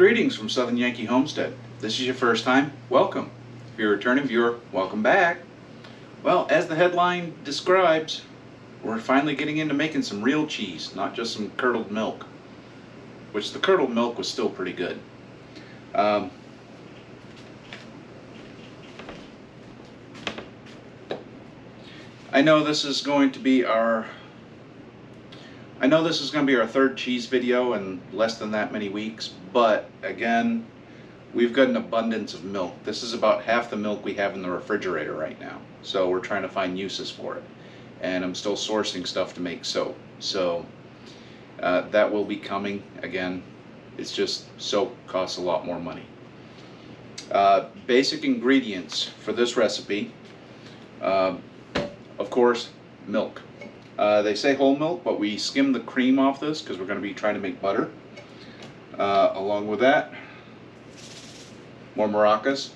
Greetings from Southern Yankee Homestead. This is your first time? Welcome. If you're a returning viewer, welcome back. Well, as the headline describes, we're finally getting into making some real cheese, not just some curdled milk. Which the curdled milk was still pretty good. I know this is going to be our third cheese video in less than that many weeks, but again, we've got an abundance of milk. This is about half the milk we have in the refrigerator right now, so we're trying to find uses for it. And I'm still sourcing stuff to make soap, so that will be coming. Again, it's just soap costs a lot more money. Basic ingredients for this recipe, of course, milk. They say whole milk, but we skim the cream off this because we're going to be trying to make butter. Along with that, more maracas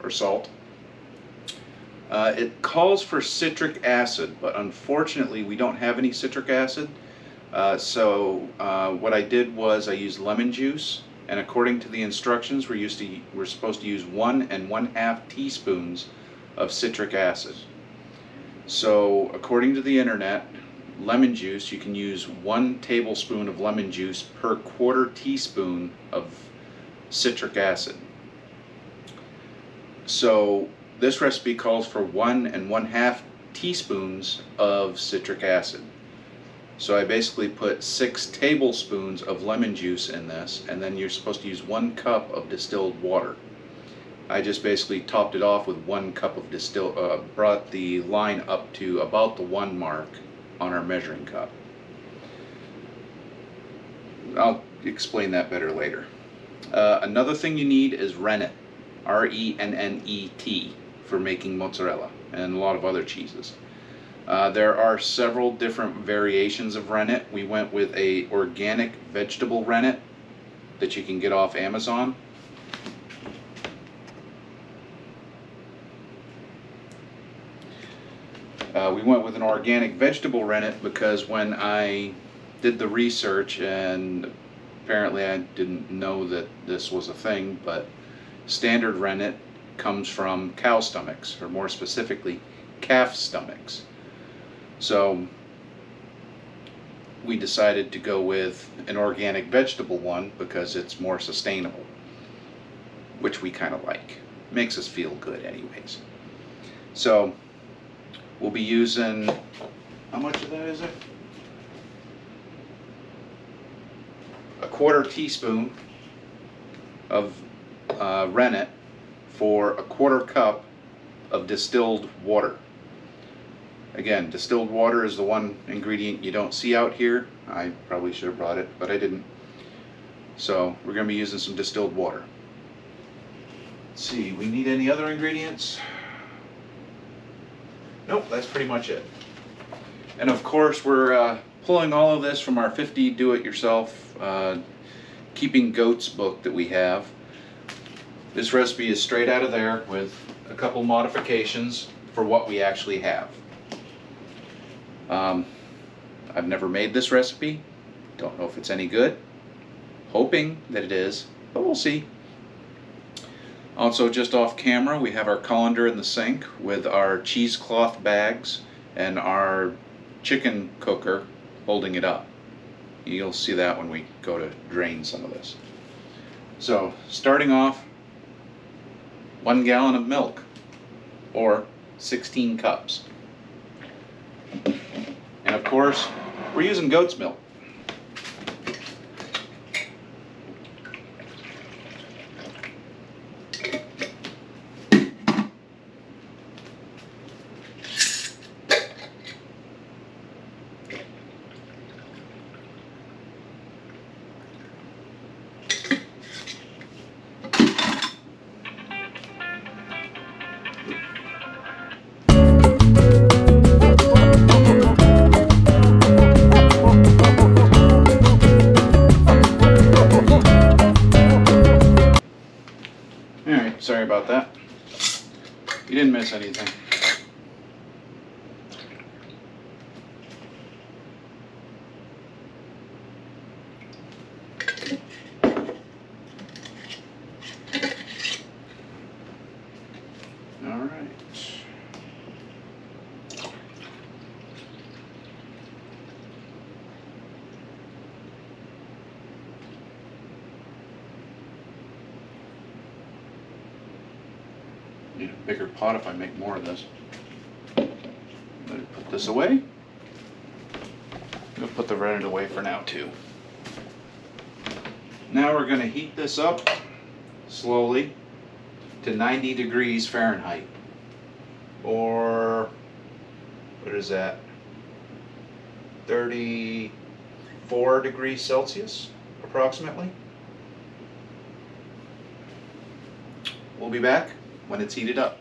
or salt. It calls for citric acid, but unfortunately we don't have any citric acid. So what I did was I used lemon juice, and according to the instructions, we're supposed to use 1 1/2 teaspoons of citric acid. So according to the internet, lemon juice, you can use 1 tablespoon of lemon juice per 1/4 teaspoon of citric acid. So this recipe calls for 1 1/2 teaspoons of citric acid. So I basically put 6 tablespoons of lemon juice in this, and then you're supposed to use 1 cup of distilled water. I just basically topped it off with 1 cup of brought the line up to about the 1 mark on our measuring cup. I'll explain that better later. Another thing you need is rennet, R-E-N-N-E-T, for making mozzarella and a lot of other cheeses. There are several different variations of rennet. We went with a organic vegetable rennet that you can get off Amazon. We went with an organic vegetable rennet because when I did the research, and apparently I didn't know that this was a thing, but standard rennet comes from cow stomachs, or more specifically calf stomachs. So we decided to go with an organic vegetable one because it's more sustainable, which we kind of like. Makes us feel good anyways. So we'll be using, how much of that is it? 1/4 teaspoon of rennet for 1/4 cup of distilled water. Again, distilled water is the one ingredient you don't see out here. I probably should have brought it, but I didn't. So we're going to be using some distilled water. Let's see, we need any other ingredients? Nope, that's pretty much it. And of course, we're pulling all of this from our 50 do-it-yourself keeping goats book that we have. This recipe is straight out of there with a couple modifications for what we actually have. I've never made this recipe. Don't know if it's any good. Hoping that it is, but we'll see. Also, just off camera, we have our colander in the sink with our cheesecloth bags and our chicken cooker holding it up. You'll see that when we go to drain some of this. So, starting off, 1 gallon of milk, or 16 cups. And of course, we're using goat's milk. Sorry about that. You didn't miss anything. Need a bigger pot if I make more of this. Better put this away. I'm going to put the rennet away for now too. Now we're going to heat this up slowly to 90 degrees Fahrenheit. Or, what is that? 34 degrees Celsius, approximately. We'll be back when it's heated up.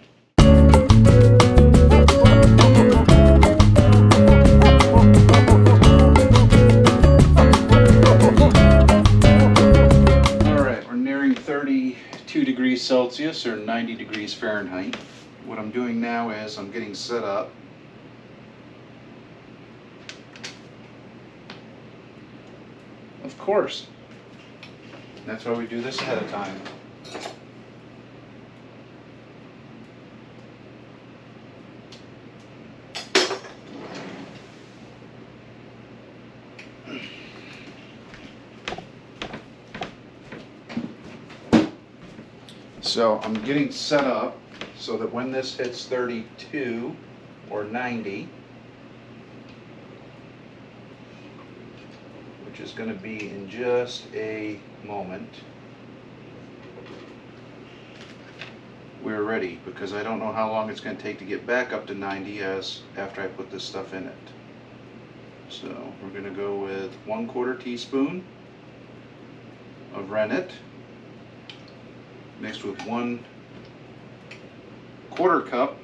Alright, we're nearing 32 degrees Celsius or 90 degrees Fahrenheit. What I'm doing now is I'm getting set up. Of course. That's why we do this ahead of time. So I'm getting set up so that when this hits 32 or 90, which is going to be in just a moment, we're ready, because I don't know how long it's going to take to get back up to 90 after I put this stuff in it. So we're going to go with 1/4 teaspoon of rennet mixed with 1/4 cup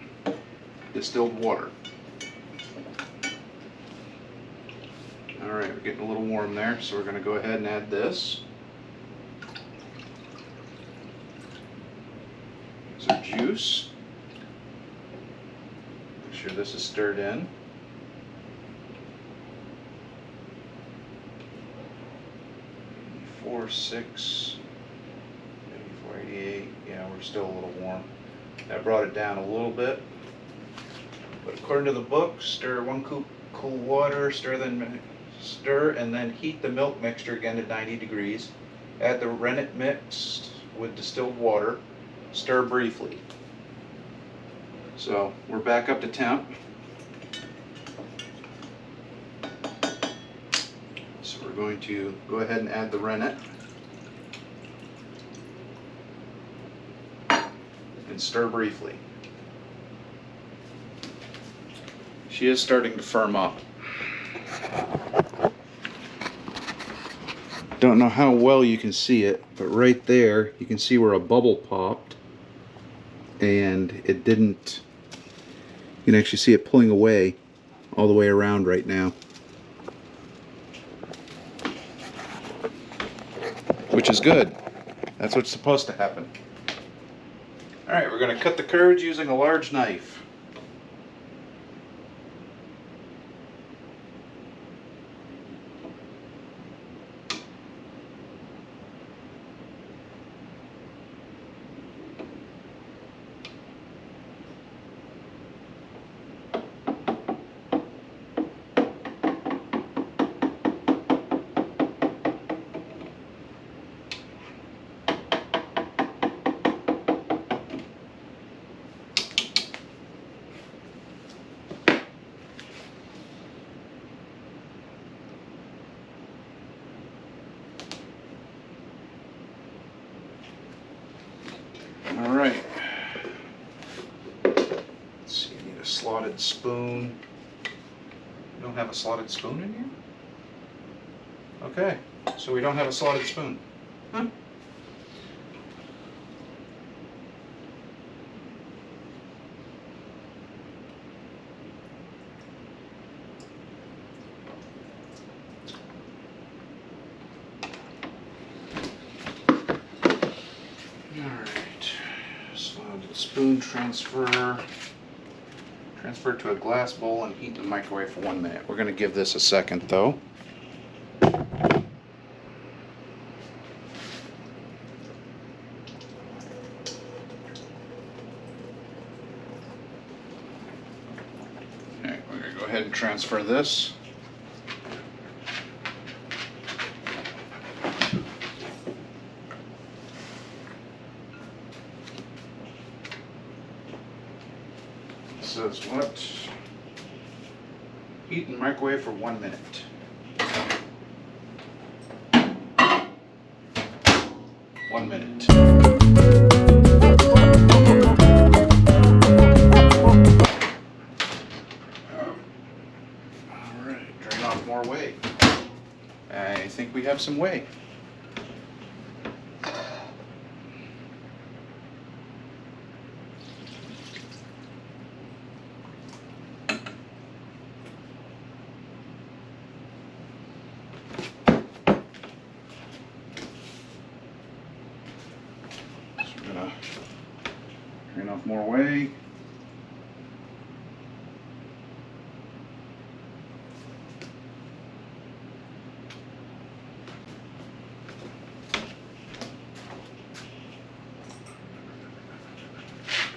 distilled water. Alright, we're getting a little warm there, so we're going to go ahead and add this. Here's our juice. Make sure this is stirred in. 4.6, 488. Yeah, we're still a little warm. I brought it down a little bit, but according to the book, stir 1 cup cool water, stir and then heat the milk mixture again to 90 degrees. Add the rennet mixed with distilled water. Stir briefly. So we're back up to temp. So we're going to go ahead and add the rennet and stir briefly. She is starting to firm up. Don't know how well you can see it, but right there you can see where a bubble popped, and it didn't. You can actually see it pulling away all the way around right now, which is good. That's what's supposed to happen. Alright, we're going to cut the curds using a large knife. Alright, let's see, I need a slotted spoon. You don't have a slotted spoon in here? Okay, so we don't have a slotted spoon. Huh? Spoon transfer to a glass bowl and heat in the microwave for 1 minute. We're going to give this a second though. Alright, we're going to go ahead and transfer this. says what? Heat and microwave for 1 minute. 1 minute. Alright, drain off more whey. I think we have some whey. Drain off more whey.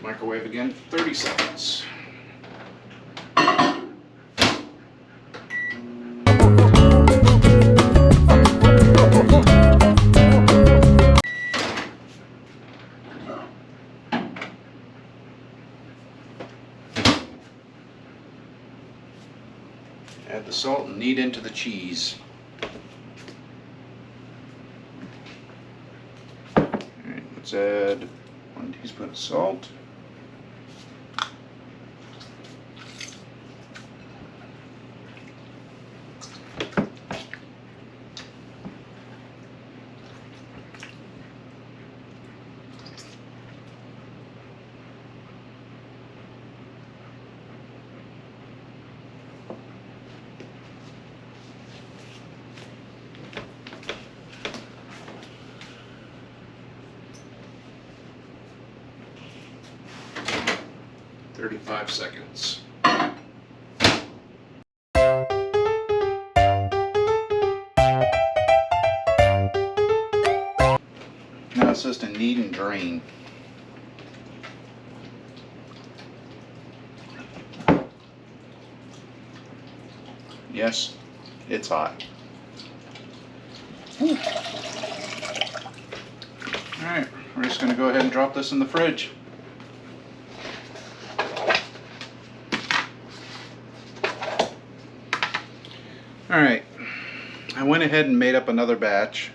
Microwave again, 30 seconds. Add the salt and knead into the cheese. Alright, let's add 1 teaspoon of salt. "35 seconds. Now it's just a knead and drain. Yes, it's hot. Alright, we're just going to go ahead and drop this in the fridge. Alright, I went ahead and made up another batch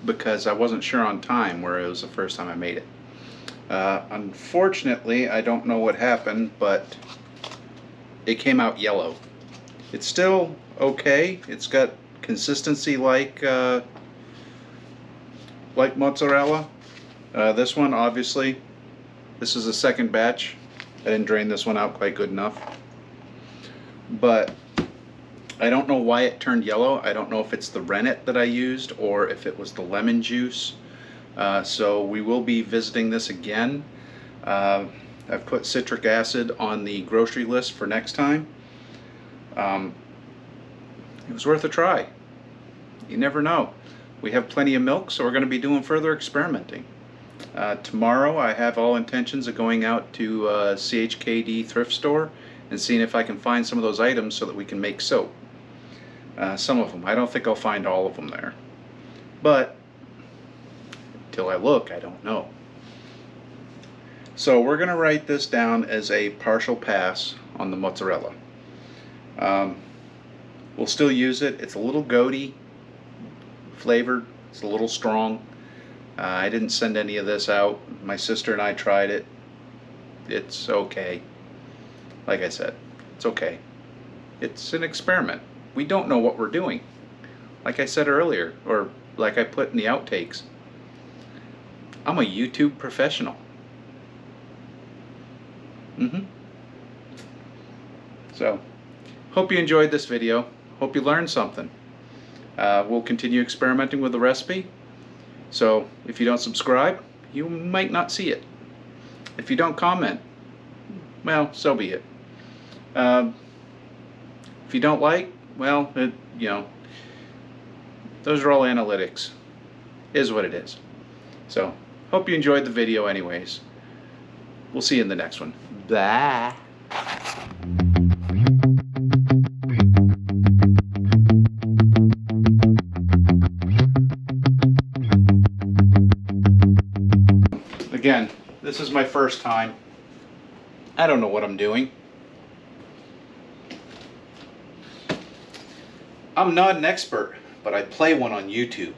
because I wasn't sure on time, where it was the first time I made it. Unfortunately, I don't know what happened, but it came out yellow. It's still okay. It's got consistency like mozzarella. This one, obviously, this is the second batch. I didn't drain this one out quite good enough. But I don't know why it turned yellow. I don't know if it's the rennet that I used or if it was the lemon juice. So we will be visiting this again. I've put citric acid on the grocery list for next time. It was worth a try. You never know. We have plenty of milk, so we're going to be doing further experimenting. Tomorrow I have all intentions of going out to CHKD thrift store and seeing if I can find some of those items so that we can make soap. Some of them. I don't think I'll find all of them there. But until I look, I don't know. So we're going to write this down as a partial pass on the mozzarella. We'll still use it. It's a little goaty flavored. It's a little strong. I didn't send any of this out. My sister and I tried it. It's okay. Like I said, it's okay. It's an experiment. We don't know what we're doing. Like I said earlier, or like I put in the outtakes, I'm a YouTube professional. So, hope you enjoyed this video. Hope you learned something. We'll continue experimenting with the recipe. So, if you don't subscribe, you might not see it. If you don't comment, well, so be it. If you don't like, well, you know, those are all analytics. It is what it is. So, hope you enjoyed the video anyways. We'll see you in the next one. Bye. Again, this is my first time. I don't know what I'm doing. I'm not an expert, but I play one on YouTube.